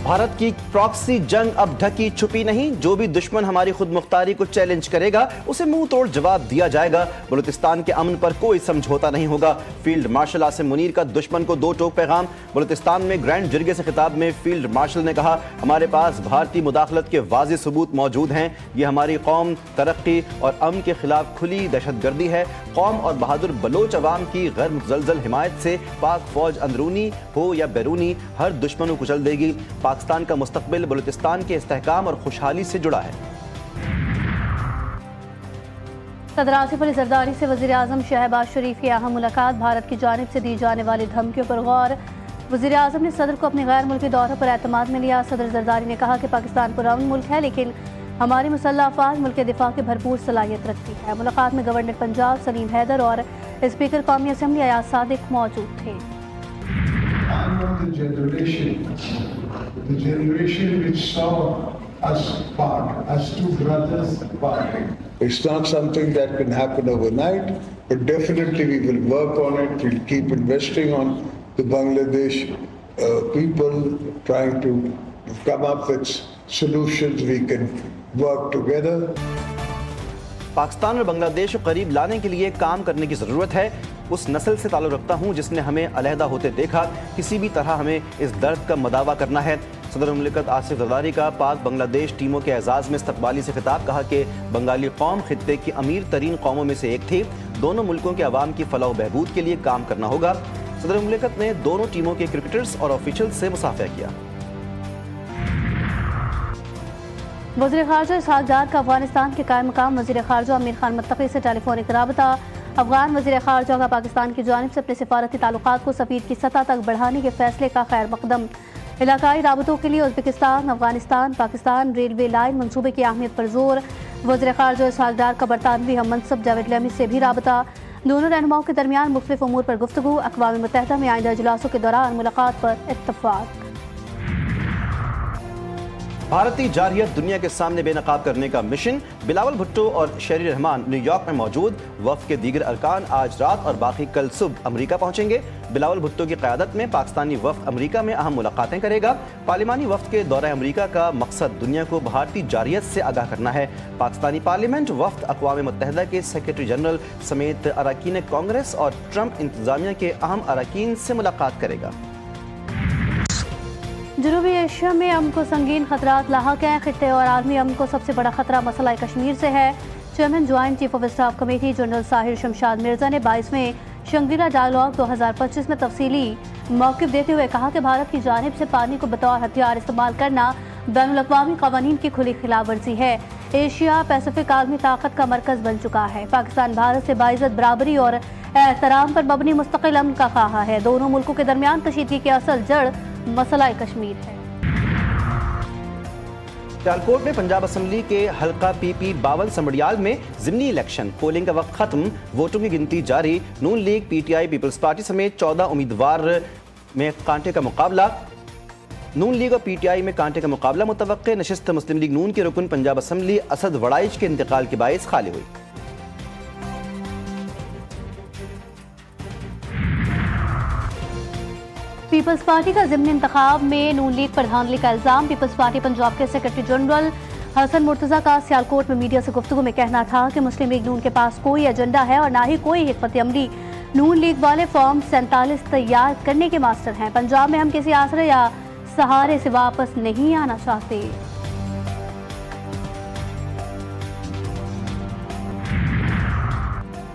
भारत की प्रॉक्सी जंग अब ढकी छुपी नहीं, जो भी दुश्मन हमारी खुद मुख्तारी को चैलेंज करेगा उसे मुंह तोड़ जवाब दिया जाएगा। बलूचिस्तान के अमन पर कोई समझौता नहीं होगा। फील्ड मार्शल आसिम मुनीर का दुश्मन को दो टोक पैगाम। बलूचिस्तान में ग्रैंड जिरगे से खिताब में फील्ड मार्शल ने कहा, हमारे पास भारतीय मुदाखलत के वाज़ेह सबूत मौजूद हैं। ये हमारी कौम, तरक्की और अमन के खिलाफ खुली दहशतगर्दी है। कौम और बहादुर बलोच अवाम की गैर मुतज़लज़ल हिमायत से पाक फौज अंदरूनी हो या बैरूनी हर दुश्मन को कुचल देगी। पाकिस्तान का मुस्तकबिल बलूचिस्तान के इस्तेहकाम और खुशहाली से जुड़ा है। सदर आसिफ अली ज़रदारी से वज़ीर आज़म शहबाज शरीफ की अहम मुलाकात। भारत की जानिब से दी जाने वाली धमकियों पर गौर। वज़ीर आज़म ने सदर को अपने गैर मुल्की दौरे पर एतमाद में लिया। सदर ज़रदारी ने कहा कि पाकिस्तान पुरअमन मुल्क है, लेकिन हमारी मुसल्लह अफ़वाज मुल्क के दिफा की भरपूर सलाहियत रखती है। मुलाकात में गवर्नर पंजाब सलीम हैदर और स्पीकर कौमी असम्बली अयाज सादिक मौजूद थे। The generation which saw us part, as two brothers parting. It's not something that can happen overnight, but definitely we will work on it. We'll keep investing on the Bangladesh people, trying to come up with solutions we can work together. Pakistan और बांग्लादेश को करीब लाने के लिए काम करने की ज़रूरत है। उस नस्ल से ताल्लुक़ रखता हूँ जिसने हमें अलहदा होते देखा। किसी भी तरह हमें इस दर्द का मदावा करना है। सदर मुमलिकत आसिफ ज़रदारी का पाक बांग्लादेश टीमों के एजाज़ में इस्तकबाली से खिताब। कहा कि बंगाली कौम खित्ते की अमीर तरीन कौमों में से एक थी। दोनों मुल्कों के अवाम की फलाह बहबूद के लिए काम करना होगा। सदर मुमलिकत ने दोनों टीमों के क्रिकेटर्स और ऑफिशियल से मुसाफिया किया। वज़ीर ख़ारजा इसहाक़ डार का अफगानिस्तान के कायम मकाम वज़ीर ख़ारजा अमीर खान मुत्तक़ी से टेलीफोनिक रबता। अफगान वज़ीर ख़ारजा का पाकिस्तान की जानिब से अपने सिफारती ताल्लुक़ात को सफ़ीर की सतह तक बढ़ाने के फैसले का खैर मकदम। इलाकाई राबतों के लिए Uzbekistan, Afghanistan, Pakistan railway line मनसूबे की अहमियत पर जोर। वज़ीर ख़ारजा इसहाक़ डार का बरतानवी हम मनसब जावेद लमी से भी राबता। दोनों रहनुमाओं के दरमियान मुख्तलिफ उमूर पर गुफ्तगू। अक़वाम मुत्तहिदा में आइंदा इजलासों के दौरान मुलाकात पर इत्तफ़ाक़। भारतीय जारहियत दुनिया के सामने बेनकाब करने का मिशन। बिलावल भुट्टो और शेरी रहमान न्यूयॉर्क में मौजूद। वफ़द के दीगर अरकान आज रात और बाकी कल सुबह अमरीका पहुंचेंगे। बिलावल भुट्टो की क़यादत में पाकिस्तानी वफ़द अमरीका में अहम मुलाकातें करेगा। पार्लिमानी वफ़द के दौरा अमरीका का मकसद दुनिया को भारतीय जारहियत से आगाह करना है। पाकिस्तानी पार्लियामेंट वफ़द अक़वाम मुत्तहिदा के सेक्रेटरी जनरल समेत अरकान कांग्रेस और ट्रंप इंतज़ामिया के अहम अरकान से मुलाकात करेगा। जनूबी एशिया में अमन को संगीन खतरात लाहक हैं। खित्ते और आलमी अमन को सबसे बड़ा खतरा मसला कश्मीर से है। Chairman joint chief of staff committee general Sahir Shamshad Mirza ने 22वें शंग्रीला डायलॉग 2025 में तफसीली मौक़िफ़ देते हुए कहा कि भारत की जानिब से पानी को बतौर हथियार इस्तेमाल करना बैनुल-अक़वामी क़वानीन की खुली खिलाफ वर्जी है। एशिया पैसिफिक आलमी ताकत का मरकज़ बन चुका है। पाकिस्तान भारत से बाइज़्ज़त बराबरी और एहतराम पर मबनी मुस्तक़िल अमन का ख़्वाह है। दोनों मुल्कों के दरमियान कशीदगी की असल जड़ मसला कश्मीर है। सियालकोट में पंजाब असम्बली के हल्का PP 52 समड़ियाल में ज़िमनी इलेक्शन। पोलिंग का वक्त खत्म, वोटों की गिनती जारी। नून लीग, PTI, पीपल्स पार्टी समेत 14 उम्मीदवार में कांटे का मुकाबला। नून लीग और PTI में कांटे का मुकाबला मुतवक्के। नशिस्त मुस्लिम लीग नून के रुकन पंजाब असम्बली असद वड़ाइच के इंतकाल के बायस खाली हुई। पीपल्स पार्टी का ज़िमनी इंतखाब में नून लीग पर धांधली का इल्ज़ाम। पीपल्स पार्टी पंजाब के सेक्रेटरी जनरल हसन मुर्तज़ा का सियालकोट में मीडिया से गुफ्तगू में कहना था कि मुस्लिम लीग नून के पास कोई एजेंडा है और ना ही कोई हिकमत अमली। नून लीग वाले फॉर्म 47 तैयार करने के मास्टर हैं। पंजाब में हम किसी आसरे या सहारे से वापस नहीं आना चाहते।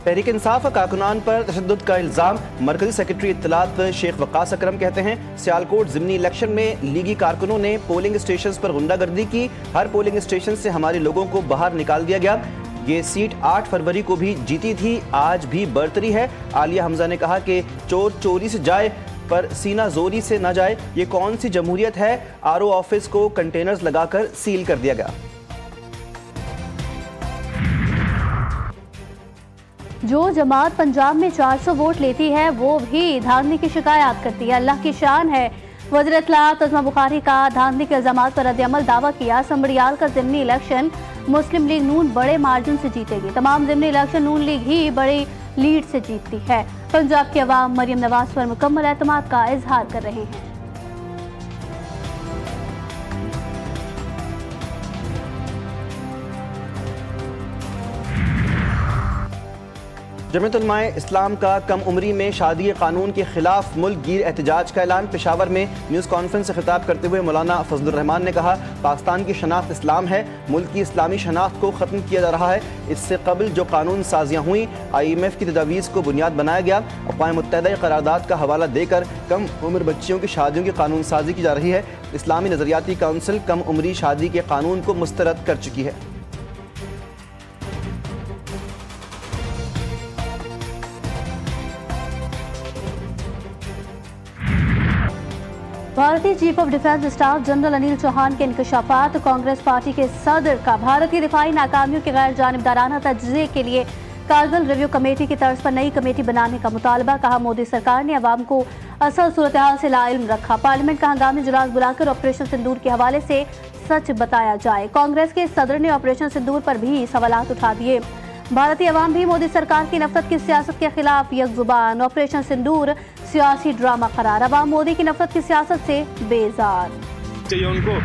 तहरीक इंसाफ कारकुनान पर तशद्दुद का इल्ज़ाम। मरकजी सेक्रेटरी इत्तलात शेख वक़ास अकरम कहते हैं, सियालकोट ज़िमनी इलेक्शन में लीगी कारकुनों ने पोलिंग स्टेशन पर गुंडागर्दी की। हर पोलिंग स्टेशन से हमारे लोगों को बाहर निकाल दिया गया। ये सीट 8 फरवरी को भी जीती थी, आज भी बरतरी है। आलिया हमजा ने कहा कि चोर चोरी से जाए पर सीना जोरी से न जाए। ये कौन सी जमहूरियत है? RO ऑफिस को कंटेनर्स लगाकर सील कर दिया गया। जो जमात पंजाब में 400 वोट लेती है वो भी धांधली की शिकायत करती है। अल्लाह की शान है। वज़ीर इत्तलात अज़मा बुखारी का धांधली के इल्ज़ामात पर रद्द-ए-अमल दावा किया। समड़ियाल का ज़िमनी इलेक्शन मुस्लिम लीग नून बड़े मार्जिन से जीतेगी। तमाम ज़िमनी इलेक्शन नून लीग ही बड़ी लीड से जीतती है। पंजाब के अवाम मरियम नवाज पर मुकम्मल एतमाद का इजहार कर रहे हैं। जमीयत उलमाए इस्लाम का कम उम्री में शादी कानून के खिलाफ मुल्क गिर एहतजाज का ऐलान। पेशावर में न्यूज़ कॉन्फ्रेंस से खिताब करते हुए मौलाना फजलुर रहमान ने कहा, पाकिस्तान की शनाख्त इस्लाम है, मुल्क की इस्लामी शनाख्त को ख़त्म किया जा रहा है। इससे कबल जो कानून साजियाँ हुई, IMF की तजावीज़ को बुनियाद बनाया गया। अक़वाम मुत्तहिदा करारदाद का हवाला देकर कम उम्र बच्चियों की शादियों की कानून साजी की जा रही है। इस्लामी नज़रियाती काउंसिल कम उम्री शादी के कानून को मुस्तरद कर चुकी है। भारतीय chief of defence staff general Anil Chauhan के इंकशाफात। कांग्रेस पार्टी के सदर का भारत की दिफाई नाकामियों के गैर जानिबदाराना तज्ज़िये के लिए कारगिल रिव्यू कमेटी की तर्ज पर नई कमेटी बनाने का मुतालबा। कहा, मोदी सरकार ने अवाम को असल सूरत हाल से लाइल्म रखा। पार्लियामेंट का हंगामी इजलास बुलाकर ऑपरेशन सिंदूर के हवाले से सच बताया जाए। कांग्रेस के सदर ने ऑपरेशन सिंदूर पर भी सवालात उठा दिए। भारतीय अवाम भी मोदी सरकार की नफरत की सियासत के खिलाफ यकजुबान। ऑपरेशन सिंदूर सियासी ड्रामा करार। अवाम मोदी की नफरत की सियासत से बेजार। चाहिए उनको।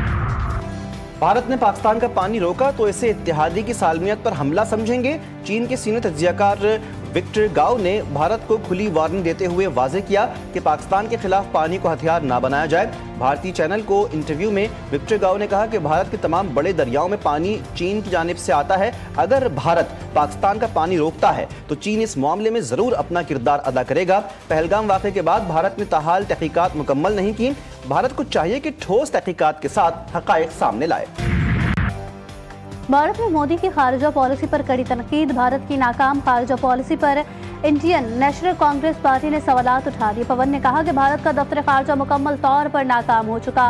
भारत ने पाकिस्तान का पानी रोका तो इसे इत्तेहादी की सालमियत पर हमला समझेंगे। चीन के सीनियर तज्जियाकार विक्टर गाओ ने भारत को खुली वार्निंग देते हुए वाज़ेह किया कि पाकिस्तान के खिलाफ पानी को हथियार ना बनाया जाए। भारतीय चैनल को इंटरव्यू में विक्टर गाओ ने कहा कि भारत के तमाम बड़े दरियाओं में पानी चीन की जानिब से आता है। अगर भारत पाकिस्तान का पानी रोकता है तो चीन इस मामले में जरूर अपना किरदार अदा करेगा। पहलगाम वाक़े के बाद भारत ने ताहाल तहकीकात मुकम्मल नहीं की। भारत को चाहिए कि ठोस तहकीकात के साथ हक़ाइक़ सामने लाए। भारत में मोदी की खारिजा पॉलिसी पर कड़ी तनकीद। भारत की नाकाम खारिजा पॉलिसी पर इंडियन नेशनल कांग्रेस पार्टी ने सवालात उठा दिए। पवन ने कहा कि भारत का दफ्तर खारिजा मुकम्मल तौर पर नाकाम हो चुका।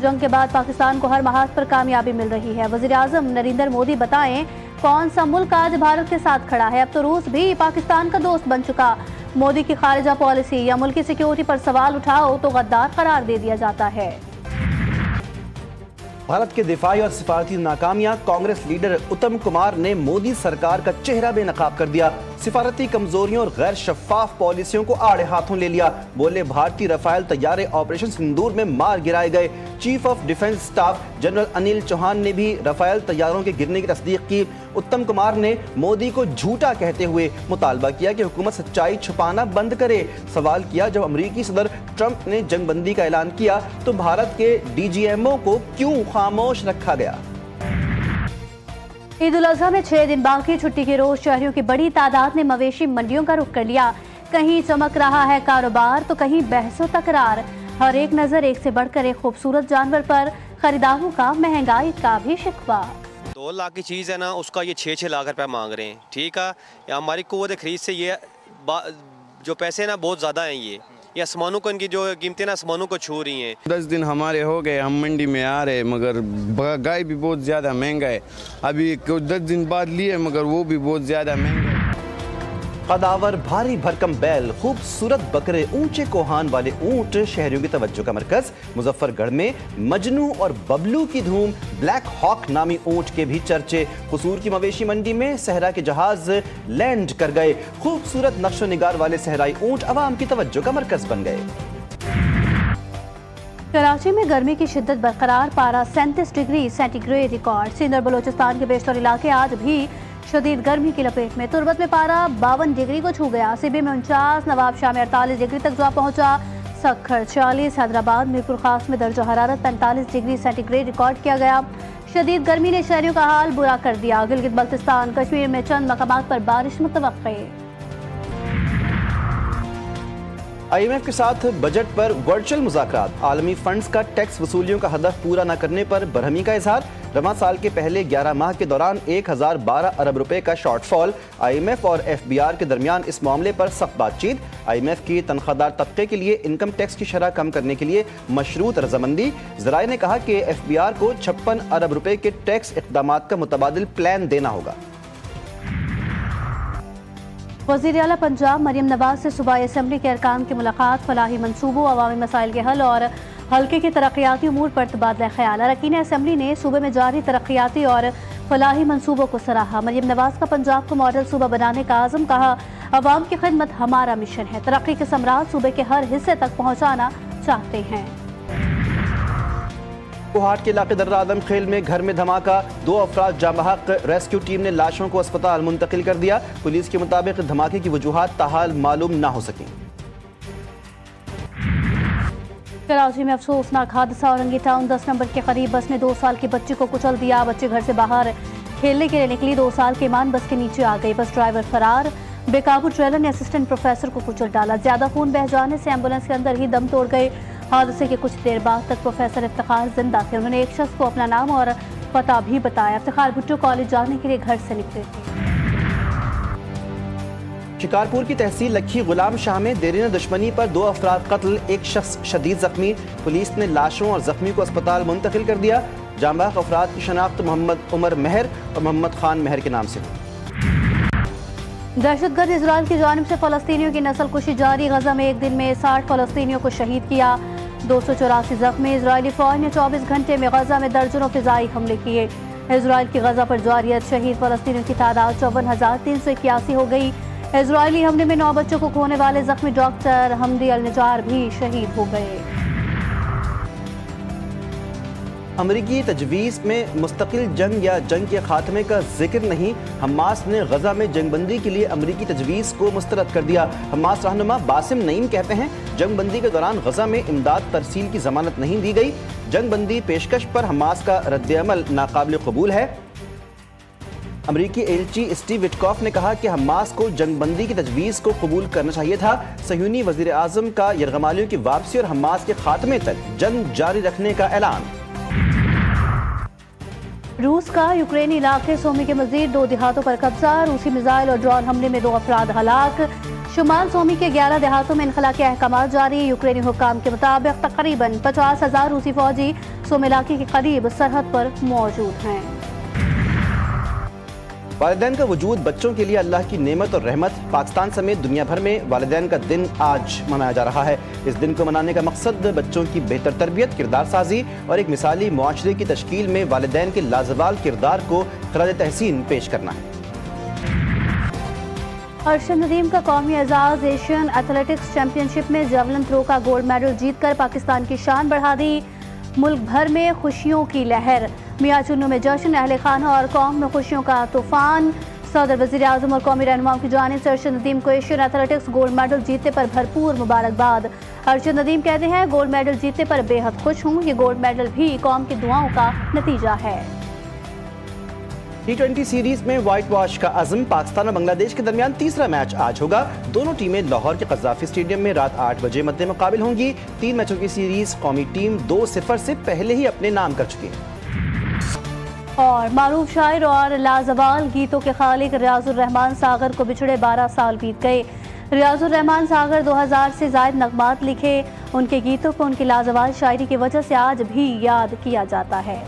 जंग के बाद पाकिस्तान को हर महाज पर कामयाबी मिल रही है। वज़ीर आज़म नरेंद्र मोदी बताएं, कौन सा मुल्क आज भारत के साथ खड़ा है? अब तो रूस भी पाकिस्तान का दोस्त बन चुका। मोदी की खारिजा पॉलिसी या मुल्की सिक्योरिटी पर सवाल उठाओ तो गद्दार करार दे दिया जाता है। भारत के दिफाई और सिफारती नाकामियां। कांग्रेस लीडर उत्तम कुमार ने मोदी सरकार का चेहरा बेनकाब कर दिया। सिफारती कमजोरियों और गैर शफाफ पॉलिसियों को आड़े हाथों ले लिया। बोले, भारतीय रफाल तैयारे ऑपरेशन सिंदूर में मार गिराए गए। Chief of defence staff general Anil Chauhan ने भी रफाल तैयारों के गिरने की तस्दीक की। उत्तम कुमार ने मोदी को झूठा कहते हुए मुतालबा किया कि हुकूमत सच्चाई छुपाना बंद करे। सवाल किया, जब अमरीकी सदर ट्रंप ने जंगबंदी का ऐलान किया तो भारत के DGMO को क्यों खामोश रखा गया? ईद उल अजहा में 6 दिन बाकी। छुट्टी के रोज शहरियों की बड़ी तादाद ने मवेशी मंडियों का रुख कर लिया। कहीं चमक रहा है कारोबार तो कहीं बहसो तकरार। हर एक नजर एक से बढ़कर एक खूबसूरत जानवर पर। खरीदारों का महंगाई का भी शिकवा। 2 लाख की चीज़ है ना, उसका ये 6-6 लाख रुपया मांग रहे हैं। ठीक है, हमारी कुव्वत खरीद से ये जो पैसे ना बहुत ज़्यादा हैं। ये आसमानों को, इनकी जो कीमतें ना आसमानों को छू रही हैं। 10 दिन हमारे हो गए, हम मंडी में आ रहे, मगर गाय भी बहुत ज़्यादा महंगा है। अभी 10 दिन बाद लिए, मगर वो भी बहुत ज़्यादा महंगा है। कदावर, भारी भरकम बैल, खूबसूरत बकरे, ऊंचे कोहान वाले ऊंट शहरियों की तवज्जो का मरकज। मुजफ्फरगढ़ में मजनू और बबलू की धूम। ब्लैक हॉक नामी ऊंट के भी चर्चे। कसूर की मवेशी मंडी में सहरा के जहाज लैंड कर गए। खूबसूरत नक्शो निगार वाले सहराई ऊंट अवाम की तवज्जो का मरकज बन गए। कराची में गर्मी की शिद्दत बरकरार। पारा 37 डिग्री सेंटीग्रेड रिकॉर्ड। सिंध और बलोचिस्तान के बेशतर इलाके आज भी शदीद गर्मी की लपेट में। तुर्बत में पारा 52 डिग्री को छू गया। सिबी में 49, नवाबशाह में 48 डिग्री तक जा पहुंचा। सखर 40, हैदराबाद मीरपुर खास में दर्जा हरारत 45 डिग्री सेंटीग्रेड रिकॉर्ड किया गया। शदीद गर्मी ने शहरियों का हाल बुरा कर दिया। गिलगित बल्तिस्तान कश्मीर में चंद मकामात पर बारिश मुतवक्के। IMF के साथ बजट पर वर्चुअल मुज़ाकरात। आलमी फंड्स का टैक्स वसूलियों का हदफ पूरा न करने पर बरहमी का इजहार। रवां साल के पहले 11 माह के दौरान 1012 अरब रुपए का शॉर्टफॉल। IMF और FBR के दरमियान इस मामले पर सख्त बातचीत। IMF की तनख्वाहदार तबके के लिए इनकम टैक्स की शरह कम करने के लिए मशरूत रजामंदी। ज़राए ने कहा कि FBR को 56 अरब रुपए के टैक्स इक़दामात का मुतबादिल प्लान देना होगा। वज़ीर आला पंजाब मरियम नवाज से सूबाई असम्बली के अरकान की मुलाकात। फलाही मनसूबों, अवामी मसाइल के हल और हल्के के तरक्याती उमूर पर तबादला ख्याल। अरकान असम्बली ने सूबे में जारी तरक्याती और फलाही मनसूबों को सराहा। मरियम नवाज का पंजाब को मॉडल सूबा बनाने का आज़म। कहा, अवाम की खिदमत हमारा मिशन है। तरक्की के समरात सूबे के हर हिस्से तक पहुँचाना चाहते हैं। कोहाट के इलाके दर्रा आदम खेल में घर में धमाका, 2 अफराद जाँ बहक। रेस्क्यू टीम ने लाशों को अस्पताल मुंतकिल कर दिया। पुलिस के मुताबिक धमाके की वजूहात ताहाल मालूम ना हो सकी। कराची में अफसोसनाक हादसा, औरंगी टाउन 10 नंबर के करीब बस ने 2 साल के बच्चे को कुचल दिया। बच्चे घर से बाहर खेलने के लिए निकली, 2 साल के ईमान बस के नीचे आ गई। बस ड्राइवर फरार, बेकाबू ट्रेलर ने असिस्टेंट प्रोफेसर को कुचल डाला। ज्यादा खून बह जाने से एम्बुलेंस के अंदर ही दम तोड़ गए। हादसे के कुछ देर बाद तक प्रोफेसर इफ्तिखार जिंदा थे। उन्होंने एक शख्स को अपना नाम और पता भी बताया। इफ्तिखार भुट्टो कॉलेज जाने के लिए घर से निकले थे। शिकारपुर की तहसील लखी गुलाम शाह में देरीन दुश्मनी पर 2 अफराद कत्ल, 1 शख्स शदीद जख्मी। पुलिस ने लाशों और जख्मी को अस्पताल मुंतकिल कर दिया। जांबाग अफराद की शनाख्त मोहम्मद उमर महर और मोहम्मद खान महर के नाम से हुई। दहशतगर्द इजराइल की जानिब से फलस्तीनियों की नस्ल कुशी जारी। गजा में एक दिन में 60 फलस्तीनियों को शहीद किया, 284 जख्मी। इजरायली फौज ने 24 घंटे में गजा में दर्जनों फिजाई हमले किए। इजराइल की गजा पर जारियत शहीद फलस्तीनियों की तादाद 54,381 हो गई। इजरायली हमले में 9 बच्चों को खोने वाले जख्मी डॉक्टर हमदी अल निजार भी शहीद हो गए। अमरीकी तजवीज़ में मुस्तकिल जंग या जंग के खात्मे का जिक्र नहीं। हमास ने गजा में जंगबंदी के लिए अमरीकी तजवीज़ को मुस्तरद कर दिया। हमास रहनुमा बासिम नईम कहते हैं जंगबंदी के दौरान गजा में इमदाद तरसील की जमानत नहीं दी गई। जंगबंदी पेशकश पर हमास का रद्द-ए-अमल नाकाबिल कबूल है। अमरीकी एलची स्टीव विटकॉफ ने कहा कि हमास को जंगबंदी की तजवीज़ को कबूल करना चाहिए था। सहयूनी वज़ीर आज़म का यरगमालियों की वापसी और हमास के खात्मे तक जंग जारी रखने का ऐलान। रूस का यूक्रेनी इलाके सोमी के मजीद 2 देहातों पर कब्जा। रूसी मिसाइल और ड्रोन हमले में 2 अफराद हलाक। शुमाल सोमी के 11 देहातों में इनखला के अहकाम जारी। यूक्रेनी हुक्काम के मुताबिक तकरीबन 50,000 रूसी फौजी सोम इलाके के करीब सरहद पर मौजूद हैं। वालिदैन का वजूद बच्चों के लिए अल्लाह की नेमत और रहमत। पाकिस्तान समेत दुनिया भर में वालिदैन का दिन आज मनाया जा रहा है। इस दिन को मनाने का मकसद बच्चों की बेहतर तरबियत, किरदार साजी और एक मिसाली मुआशरे की तश्कील में वालिदैन के लाजवाल किरदार को खराज तहसीन पेश करना है। अरशद नदीम का कौमी एजाज एशियन एथलेटिक्स चैंपियनशिप में जेवलिन थ्रो का गोल्ड मेडल जीतकर पाकिस्तान की शान बढ़ा दी। मुल्क भर में खुशियों की लहर, मियां चुन्नू में जश्न, अहले खाना और कौम में खुशियों का तूफान। सदर वज़ीर आज़म और कौमी रहनुमाओं की जानिब से अरशद नदीम को एशियन एथलेटिक्स गोल्ड मेडल जीतने पर भरपूर मुबारकबाद। अरशद नदीम कहते हैं गोल्ड मेडल जीतने पर बेहद खुश हूँ। ये गोल्ड मेडल भी कौम की दुआओं का नतीजा है। T20 सीरीज में व्हाइट वॉश का अज़म। पाकिस्तान और बांग्लादेश के दरमियान तीसरा मैच आज होगा। दोनों टीमें लाहौर के कज़ाफ़ी स्टेडियम में रात 8 बजे मद्दे मुकाबिल होंगी। 3 मैचों की सीरीज कौमी टीम 2-0 से पहले ही अपने नाम कर चुकी है। और मारूफ शायर और लाजवाल गीतों के खालिक रियाजुर रहमान सागर को बिछड़े 12 साल बीत गए। रियाजुर रहमान सागर 2000 से ज़ायद नगमात लिखे। उनके गीतों को उनकी लाजवाल शायरी की वजह से आज भी याद किया जाता है।